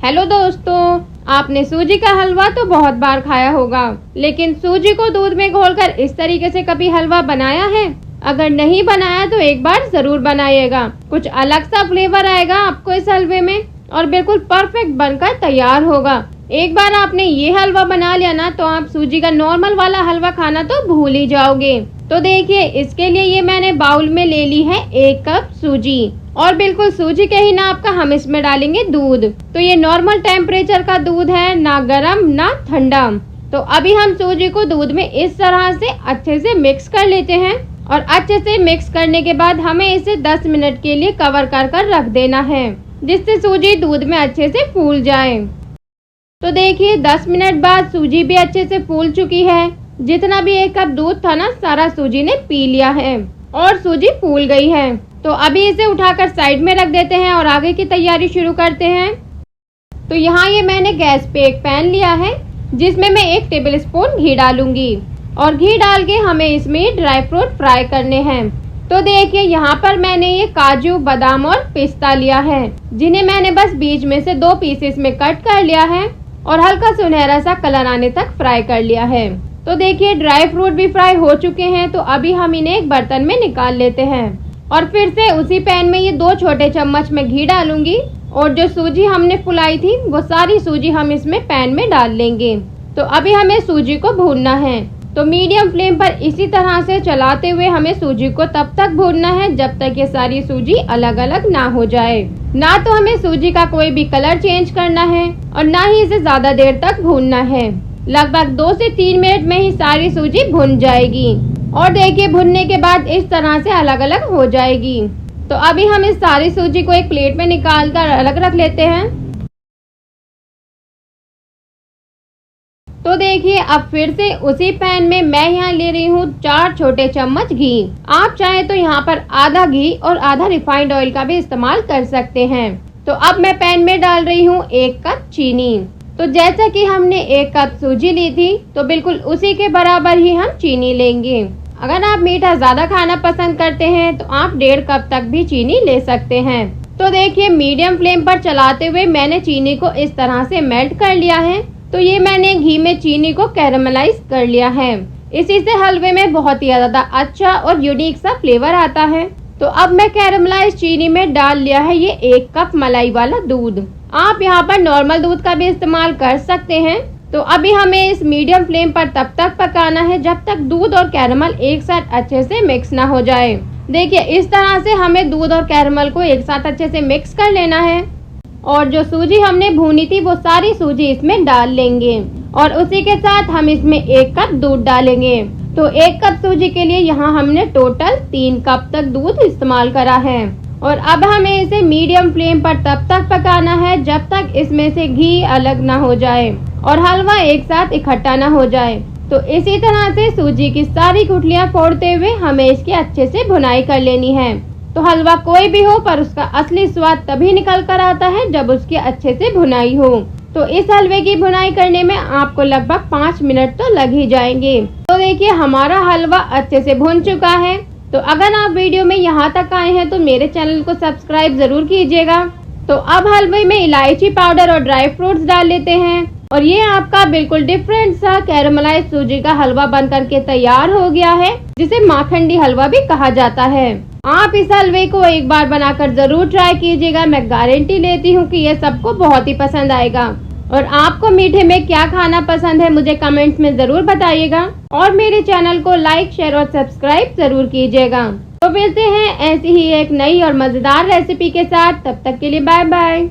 Hello दोस्तों, आपने सूजी का हलवा तो बहुत बार खाया होगा, लेकिन सूजी को दूध में घोलकर इस तरीके से कभी हलवा बनाया है? अगर नहीं बनाया तो एक बार जरूर बनाइएगा। कुछ अलग सा फ्लेवर आएगा आपको इस हलवे में और बिल्कुल परफेक्ट बनकर तैयार होगा। एक बार आपने ये हलवा बना लिया ना तो आप सूजी का नॉर्मल वाला हलवा खाना तो भूल ही जाओगे। तो देखिए, इसके लिए ये मैंने बाउल में ले ली है 1 कप सूजी और बिल्कुल सूजी के ही नाप का हम इसमें डालेंगे दूध। तो ये नॉर्मल टेम्परेचर का दूध है, ना गर्म ना ठंडा। तो अभी हम सूजी को दूध में इस तरह से अच्छे से मिक्स कर लेते हैं और अच्छे से मिक्स करने के बाद हमें इसे 10 मिनट के लिए कवर कर रख देना है, जिससे सूजी दूध में अच्छे से फूल जाए। तो देखिए 10 मिनट बाद सूजी भी अच्छे से फूल चुकी है। जितना भी 1 कप दूध था ना, सारा सूजी ने पी लिया है और सूजी फूल गई है। तो अभी इसे उठाकर साइड में रख देते हैं और आगे की तैयारी शुरू करते हैं। तो यहाँ ये मैंने गैस पे एक पैन लिया है, जिसमें मैं 1 टेबल स्पून घी डालूंगी और घी डाल के हमें इसमें ड्राई फ्रूट फ्राई करने हैं। तो देखिए यहाँ पर मैंने ये काजू, बादाम और पिस्ता लिया है, जिन्हें मैंने बस बीच में से 2 पीसेस में कट कर लिया है और हल्का सुनहरा सा कलर आने तक फ्राई कर लिया है। तो देखिए ड्राई फ्रूट भी फ्राई हो चुके हैं। तो अभी हम इन्हें एक बर्तन में निकाल लेते हैं और फिर से उसी पैन में ये 2 छोटे चम्मच में घी डालूंगी और जो सूजी हमने फुलाई थी वो सारी सूजी हम इसमें पैन में डाल लेंगे। तो अभी हमें सूजी को भूनना है। तो मीडियम फ्लेम पर इसी तरह से चलाते हुए हमें सूजी को तब तक भूनना है जब तक ये सारी सूजी अलग अलग ना हो जाए। ना तो हमें सूजी का कोई भी कलर चेंज करना है और ना ही इसे ज्यादा देर तक भूनना है। लगभग 2 से 3 मिनट में ही सारी सूजी भुन जाएगी और देखिए भुनने के बाद इस तरह से अलग अलग हो जाएगी। तो अभी हम इस सारी सूजी को एक प्लेट में निकाल कर अलग रख लेते हैं। तो देखिए अब फिर से उसी पैन में मैं यहाँ ले रही हूँ 4 छोटे चम्मच घी। आप चाहे तो यहाँ पर आधा घी और आधा रिफाइंड ऑयल का भी इस्तेमाल कर सकते हैं। तो अब मैं पैन में डाल रही हूँ 1 कप चीनी। तो जैसा कि हमने 1 कप सूजी ली थी तो बिल्कुल उसी के बराबर ही हम चीनी लेंगे। अगर आप मीठा ज्यादा खाना पसंद करते हैं तो आप 1.5 कप तक भी चीनी ले सकते हैं। तो देखिए मीडियम फ्लेम पर चलाते हुए मैंने चीनी को इस तरह से मेल्ट कर लिया है। तो ये मैंने घी में चीनी को कैरामलाइज कर लिया है। इसी से हलवे में बहुत ही ज्यादा अच्छा और यूनिक सा फ्लेवर आता है। तो अब मैं कैरामलाइज चीनी में डाल लिया है ये 1 कप मलाई वाला दूध। आप यहाँ पर नॉर्मल दूध का भी इस्तेमाल कर सकते हैं। तो अभी हमें इस मीडियम फ्लेम पर तब तक पकाना है जब तक दूध और कैरामल एक साथ अच्छे से मिक्स ना हो जाए। देखिए इस तरह से हमें दूध और कैरामल को एक साथ अच्छे से मिक्स कर लेना है और जो सूजी हमने भूनी थी वो सारी सूजी इसमें डाल लेंगे और उसी के साथ हम इसमें 1 कप दूध डालेंगे। तो 1 कप सूजी के लिए यहाँ हमने टोटल 3 कप तक दूध इस्तेमाल करा है और अब हमें इसे मीडियम फ्लेम पर तब तक पकाना है जब तक इसमें से घी अलग ना हो जाए और हलवा एक साथ इकट्ठा ना हो जाए। तो इसी तरह से सूजी की सारी गुठलियाँ फोड़ते हुए हमें इसकी अच्छे से भुनाई कर लेनी है। तो हलवा कोई भी हो पर उसका असली स्वाद तभी निकल कर आता है जब उसकी अच्छे से भुनाई हो। तो इस हलवे की भुनाई करने में आपको लगभग 5 मिनट तो लग ही जाएंगे। तो देखिए हमारा हलवा अच्छे से भुन चुका है। तो अगर आप वीडियो में यहाँ तक आए हैं तो मेरे चैनल को सब्सक्राइब जरूर कीजिएगा। तो अब हलवे में इलायची पाउडर और ड्राई फ्रूट्स डाल लेते हैं और ये आपका बिल्कुल डिफरेंट सा कैरामलाइज सूजी का हलवा बन करके तैयार हो गया है, जिसे माखंडी हलवा भी कहा जाता है। आप इस हलवे को एक बार बनाकर जरूर ट्राई कीजिएगा। मैं गारंटी लेती हूँ कि ये सबको बहुत ही पसंद आएगा। और आपको मीठे में क्या खाना पसंद है मुझे कमेंट्स में जरूर बताइएगा और मेरे चैनल को लाइक, शेयर और सब्सक्राइब जरूर कीजिएगा। तो मिलते हैं ऐसी ही एक नई और मजेदार रेसिपी के साथ। तब तक के लिए बाय बाय।